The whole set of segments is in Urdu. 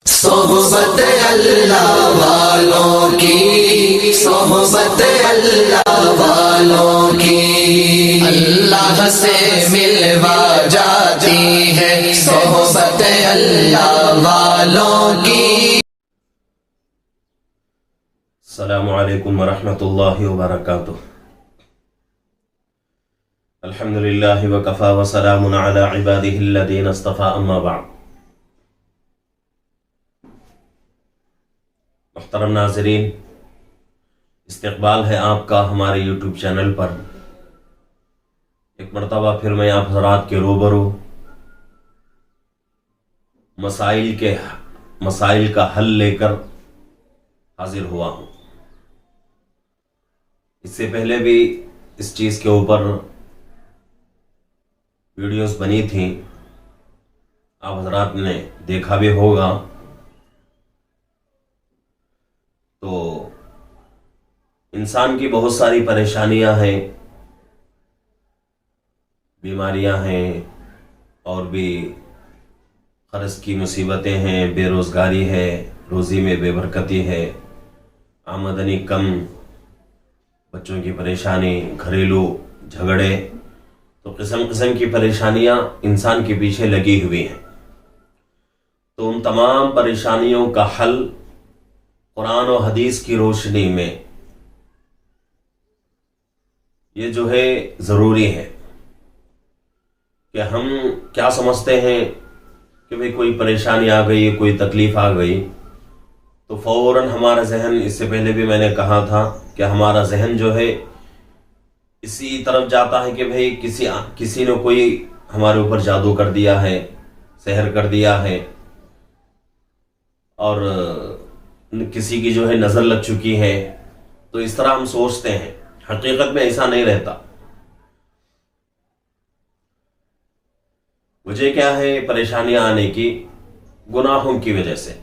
صحبت اللہ والوں کی، صحبت اللہ والوں کی، اللہ سے ملوا جاتی ہے صحبت اللہ والوں کی۔ السلام علیکم ورحمۃ اللہ وبرکاتہ۔ الحمدللہ وکفی وسلام علی عبادہ الذین اصطفی، اما بعد۔ محترم ناظرین، استقبال ہے آپ کا ہمارے یوٹیوب چینل پر۔ ایک مرتبہ پھر میں آپ حضرات کے روبرو مسائل کا حل لے کر حاضر ہوا ہوں۔ اس سے پہلے بھی اس چیز کے اوپر ویڈیوز بنی تھیں، آپ حضرات نے دیکھا بھی ہوگا۔ تو انسان کی بہت ساری پریشانیاں ہیں، بیماریاں ہیں، اور بھی قرض کی مصیبتیں ہیں، بے روزگاری ہے، روزی میں بے برکتی ہے، آمدنی کم، بچوں کی پریشانی، گھریلو جھگڑے، تو قسم قسم کی پریشانیاں انسان کے پیچھے لگی ہوئی ہیں۔ تو ان تمام پریشانیوں کا حل قرآن و حدیث کی روشنی میں یہ جو ہے ضروری ہے کہ ہم کیا سمجھتے ہیں کہ بھئی کوئی پریشانی آ گئی، کوئی تکلیف آ گئی تو فوراً ہمارا ذہن، اس سے پہلے بھی میں نے کہا تھا کہ ہمارا ذہن جو ہے اسی طرف جاتا ہے کہ بھئی کسی نے کوئی ہمارے اوپر جادو کر دیا ہے، سحر کر دیا ہے، اور کسی کی جو ہے نظر لگ چکی ہے۔ تو اس طرح ہم سوچتے ہیں، حقیقت میں ایسا نہیں رہتا۔ وجہ کیا ہے پریشانیاں آنے کی؟ گناہوں کی وجہ سے۔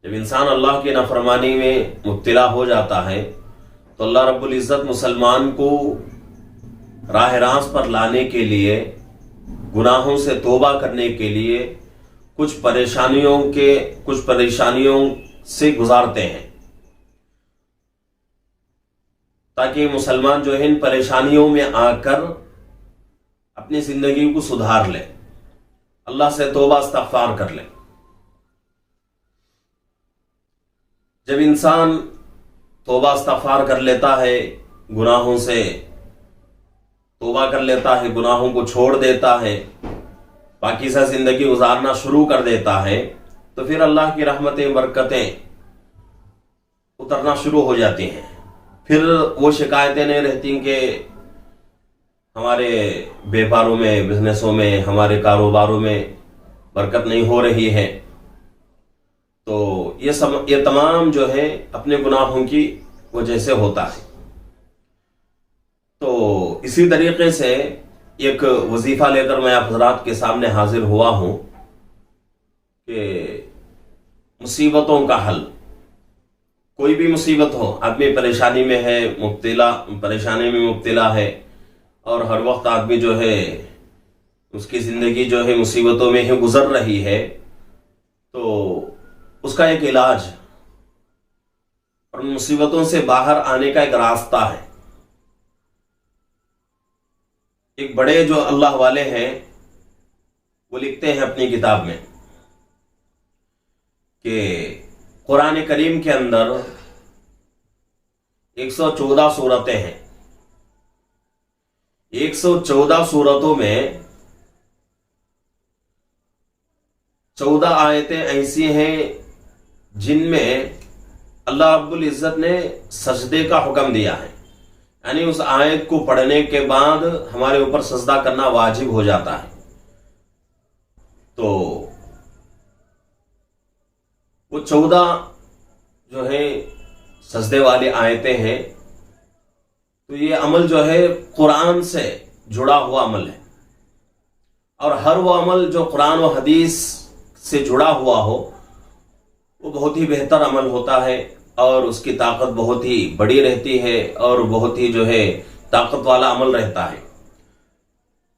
جب انسان اللہ کی نافرمانی میں مبتلا ہو جاتا ہے تو اللہ رب العزت مسلمان کو راہ راست پر لانے کے لیے، گناہوں سے توبہ کرنے کے لیے کچھ پریشانیوں سے گزارتے ہیں، تاکہ مسلمان جو ہے ان پریشانیوں میں آ کر اپنی زندگی کو سدھار لے، اللہ سے توبہ استغفار کر لے۔ جب انسان توبہ استغفار کر لیتا ہے، گناہوں سے توبہ کر لیتا ہے، گناہوں کو چھوڑ دیتا ہے، پاکیزہ زندگی گزارنا شروع کر دیتا ہے، تو پھر اللہ کی رحمتیں، برکتیں اترنا شروع ہو جاتی ہیں۔ پھر وہ شکایتیں نہیں رہتی کہ ہمارے بیپاروں میں، بزنسوں میں، ہمارے کاروباروں میں برکت نہیں ہو رہی ہے۔ تو یہ تمام جو ہے اپنے گناہوں کی وجہ سے ہوتا ہے۔ تو اسی طریقے سے ایک وظیفہ لے کر میں آپ حضرات کے سامنے حاضر ہوا ہوں کہ مصیبتوں کا حل۔ کوئی بھی مصیبت ہو، آدمی پریشانی میں ہے، پریشانی میں مبتلا ہے، اور ہر وقت آدمی جو ہے اس کی زندگی جو ہے مصیبتوں میں ہی گزر رہی ہے، تو اس کا ایک علاج اور مصیبتوں سے باہر آنے کا ایک راستہ ہے۔ ایک بڑے جو اللہ والے ہیں وہ لکھتے ہیں اپنی کتاب میں کہ قرآن کریم کے اندر 114 سورتیں ہیں۔ 114 سورتوں میں 14 آیتیں ایسی ہیں جن میں اللہ رب العزت نے سجدے کا حکم دیا ہے، یعنی اس آیت کو پڑھنے کے بعد ہمارے اوپر سجدہ کرنا واجب ہو جاتا ہے۔ تو وہ 14 جو ہے سجدے والی آیتیں ہیں۔ تو یہ عمل جو ہے قرآن سے جڑا ہوا عمل ہے، اور ہر وہ عمل جو قرآن و حدیث سے جڑا ہوا ہو وہ بہت ہی بہتر عمل ہوتا ہے، اور اس کی طاقت بہت ہی بڑی رہتی ہے، اور بہت ہی جو ہے طاقت والا عمل رہتا ہے۔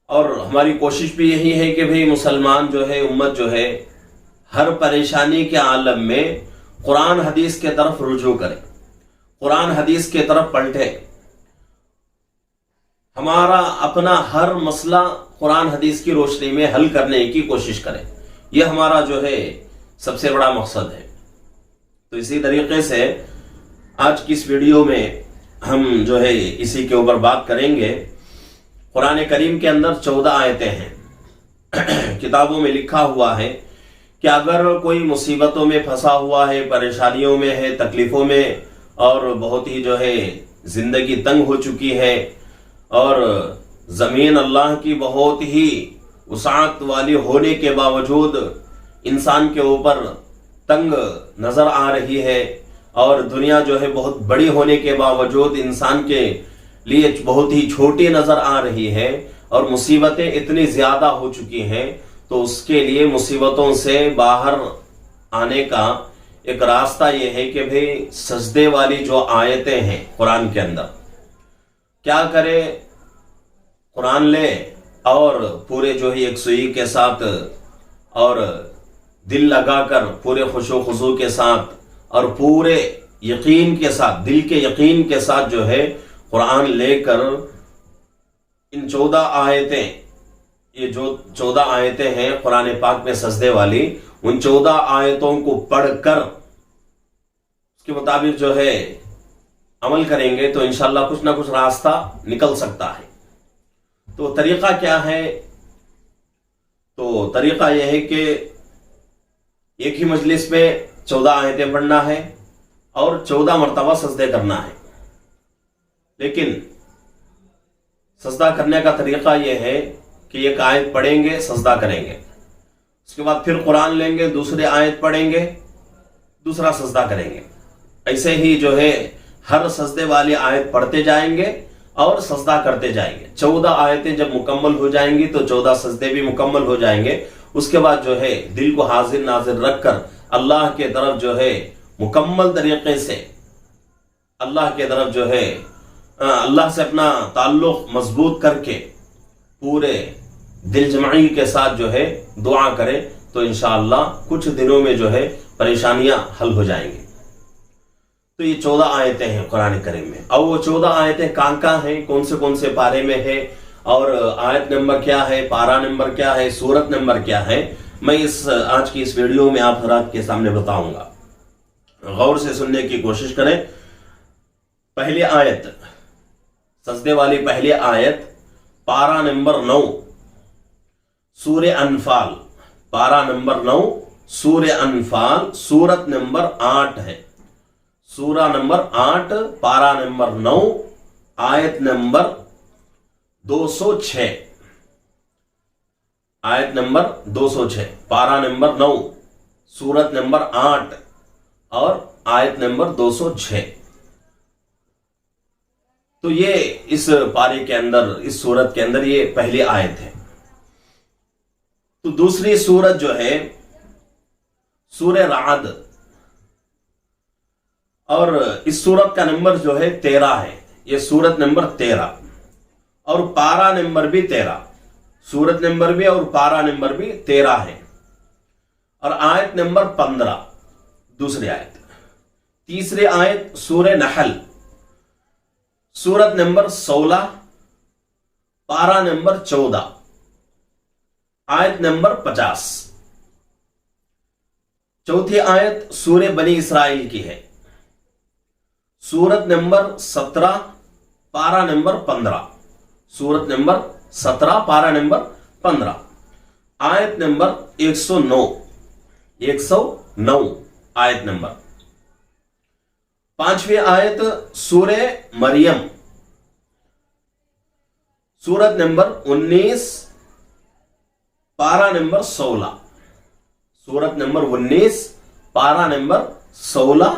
اور ہماری کوشش بھی یہی ہے کہ بھئی مسلمان جو ہے، امت جو ہے، ہر پریشانی کے عالم میں قرآن حدیث کے طرف رجوع کریں، قرآن حدیث کے طرف پلٹیں، ہمارا اپنا ہر مسئلہ قرآن حدیث کی روشنی میں حل کرنے کی کوشش کریں۔ یہ ہمارا جو ہے سب سے بڑا مقصد ہے۔ تو اسی طریقے سے آج کی اس ویڈیو میں ہم جو ہے اسی کے اوپر بات کریں گے۔ قرآن کریم کے اندر 14 آیتیں ہیں۔ کتابوں میں لکھا ہوا ہے کہ اگر کوئی مصیبتوں میں پھنسا ہوا ہے، پریشانیوں میں ہے، تکلیفوں میں، اور بہت ہی جو ہے زندگی تنگ ہو چکی ہے، اور زمین اللہ کی بہت ہی وسعت والی ہونے کے باوجود انسان کے اوپر تنگ نظر آ رہی ہے، اور دنیا جو ہے بہت بڑی ہونے کے باوجود انسان کے لیے بہت ہی چھوٹی نظر آ رہی ہے، اور مصیبتیں اتنی زیادہ ہو چکی ہیں، تو اس کے لیے مصیبتوں سے باہر آنے کا ایک راستہ یہ ہے کہ بھئی سجدے والی جو آیتیں ہیں قرآن کے اندر، کیا کرے؟ قرآن لے اور پورے جو ہے یکسوئی کے ساتھ اور دل لگا کر پورے خشوع و خضوع کے ساتھ اور پورے یقین کے ساتھ، دل کے یقین کے ساتھ جو ہے قرآن لے کر ان 14 آیتیں، یہ جو 14 آیتیں ہیں قرآن پاک میں سجدے والی، ان 14 آیتوں کو پڑھ کر اس کے مطابق جو ہے عمل کریں گے تو انشاءاللہ کچھ نہ کچھ راستہ نکل سکتا ہے۔ تو طریقہ کیا ہے؟ تو طریقہ یہ ہے کہ ایک ہی مجلس میں 14 آیتیں پڑھنا ہے اور 14 مرتبہ سجدے کرنا ہے۔ لیکن سجدہ کرنے کا طریقہ یہ ہے کہ ایک آیت پڑھیں گے، سجدہ کریں گے، اس کے بعد پھر قرآن لیں گے، دوسرے آیت پڑھیں گے، دوسرا سجدہ کریں گے۔ ایسے ہی جو ہے ہر سجدے والی آیت پڑھتے جائیں گے اور سجدہ کرتے جائیں گے۔ 14 آیتیں جب مکمل ہو جائیں گی تو 14 سجدے بھی مکمل ہو جائیں گے۔ اس کے بعد جو ہے دل کو حاضر ناظر رکھ کر اللہ کے طرف جو ہے مکمل طریقے سے اللہ کے طرف جو ہے اللہ سے اپنا تعلق مضبوط کر کے پورے دل جمعی کے ساتھ جو ہے دعا کرے تو انشاءاللہ کچھ دنوں میں جو ہے پریشانیاں حل ہو جائیں گی۔ تو یہ 14 آیتیں ہیں قرآن کریم میں، اور وہ 14 آیتیں کہاں ہیں، کون سے پارے میں ہے، اور آیت نمبر کیا ہے، پارہ نمبر کیا ہے، سورت نمبر کیا ہے، میں آج کی اس ویڈیو میں آپ حضرات کے سامنے بتاؤں گا۔ غور سے سننے کی کوشش کریں۔ پہلی آیت، سجدے والی پہلی آیت، پارہ نمبر 9 سورہ انفال، پارہ نمبر 9 سورہ انفال، سورت نمبر 8 ہے، سورہ نمبر 8، پارہ نمبر 9، آیت نمبر 206، آیت نمبر 206، پارہ نمبر 9، سورت نمبر 8 اور آیت نمبر 206۔ تو یہ اس پارے کے اندر، اس سورت کے اندر یہ پہلی آیت ہے۔ تو دوسری سورت جو ہے سورہ رعد، اور اس سورت کا نمبر جو ہے 13 ہے، یہ سورت نمبر 13 اور پارہ نمبر بھی 13، سورت نمبر بھی اور پارہ نمبر بھی 13 ہے، اور آیت نمبر 15 دوسری آیت۔ تیسری آیت سورہ نحل، سورت نمبر 16، پارہ نمبر 14، آیت نمبر 50۔ چوتھی آیت سورہ بنی اسرائیل کی ہے، سورت نمبر 17، پارہ نمبر 15، سورت نمبر 17، پارہ نمبر 15، آیت نمبر 109، 109 آیت نمبر۔ پانچویں آیت سورہ مریم، سورت نمبر 19، پارہ نمبر 16، سورت نمبر 19، پارہ نمبر 16،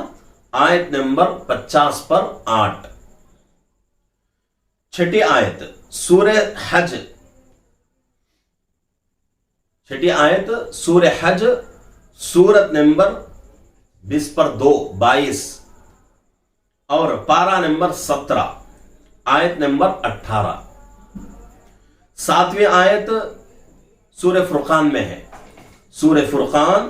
آیت نمبر 50 پر 8۔ چھٹی آیت سورہ حج، چھٹی آیت سورہ حج، سورت نمبر 20 پر 2، 22 اور پارہ نمبر 17، آیت نمبر 18۔ ساتویں آیت سورہ فرقان میں ہے، سورہ فرقان،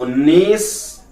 19,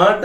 8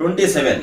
27।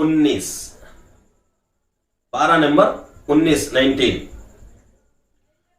19 19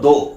2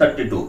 32।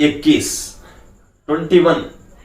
21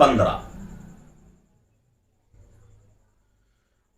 15।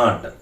8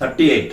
38।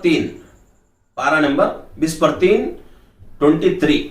3 23।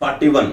41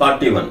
41।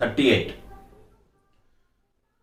38।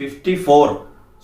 54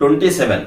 27।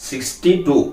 62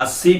80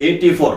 84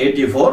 84।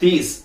30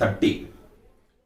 30।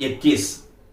21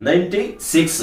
96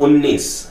19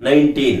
19।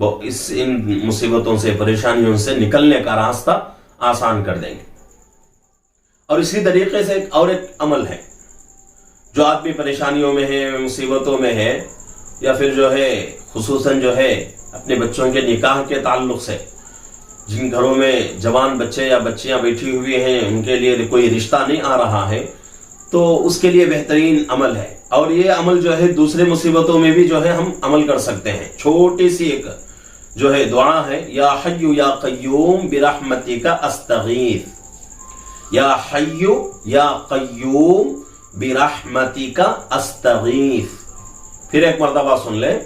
وہ ان مصیبتوں سے پریشانیوں سے نکلنے کا راستہ آسان کر دیں گے۔ اور اسی طریقے سے ایک عمل ہے، جو آدمی پریشانیوں میں ہے، مصیبتوں میں ہے، یا پھر جو ہے خصوصاً جو ہے اپنے بچوں کے نکاح کے تعلق سے، جن گھروں میں جوان بچے یا بچیاں بیٹھی ہوئی ہیں، ان کے لیے کوئی رشتہ نہیں آ رہا ہے، تو اس کے لیے بہترین عمل ہے۔ اور یہ عمل جو ہے دوسرے مصیبتوں میں بھی جو ہے ہم عمل کر سکتے ہیں۔ چھوٹی سی ایک جو ہے دعا ہے، یا حی یا قیوم برحمتک استغیث، یا حی یا قیوم برحمتک استغیث۔ پھر ایک مرتبہ سن لیں،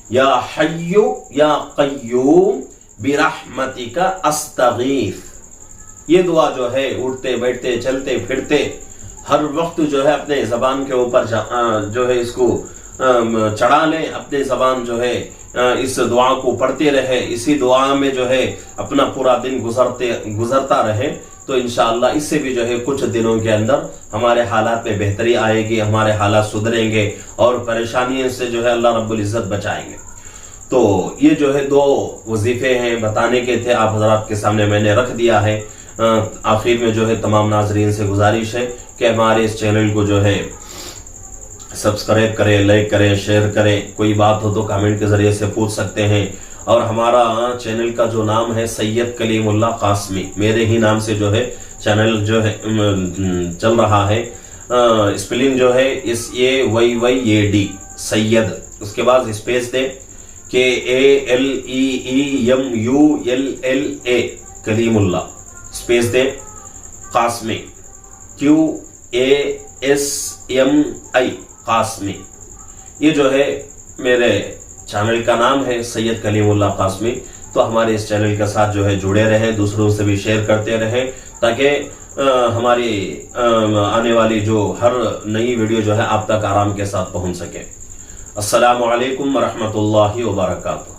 یا حی یا قیوم برحمتک استغیث۔ یہ دعا جو ہے اٹھتے بیٹھتے چلتے پھرتے ہر وقت جو ہے اپنے زبان کے اوپر جو ہے اس کو چڑھا لیں، اپنے زبان جو ہے اس دعا کو پڑھتے رہے، اسی دعا میں جو ہے اپنا پورا دن گزرتا رہے، تو انشاءاللہ اس سے بھی جو ہے کچھ دنوں کے اندر ہمارے حالات میں بہتری آئے گی، ہمارے حالات سدھریں گے اور پریشانیوں سے جو ہے اللہ رب العزت بچائیں گے۔ تو یہ جو ہے 2 وظیفے ہیں، بتانے کے تھے، آپ حضرات کے سامنے میں نے رکھ دیا ہے۔ آخر میں جو ہے تمام ناظرین سے گزارش ہے کہ ہمارے اس چینل کو جو ہے سبسکرائب کریں، لائک کریں، شیئر کریں، کوئی بات ہو تو کامنٹ کے ذریعے سے پوچھ سکتے ہیں۔ اور ہمارا چینل کا جو نام ہے سید کلیم اللہ قاسمی، میرے ہی نام سے جو ہے چینل جو ہے چل رہا ہے۔ اسپیلنگ جو ہے SAYYAD سید، اس کے بعد اسپیس دے KALEEMULLA کلیم اللہ، اسپیس دے قاسمی QASMI قاسمی۔ یہ جو ہے میرے چینل کا نام ہے سید کلیم اللہ قاسمی۔ تو ہمارے اس چینل کے ساتھ جو ہے جڑے رہیں، دوسروں سے بھی شیئر کرتے رہیں، تاکہ ہماری آنے والی جو ہر نئی ویڈیو جو ہے آپ تک آرام کے ساتھ پہنچ سکے۔ السلام علیکم ورحمۃ اللہ وبرکاتہ۔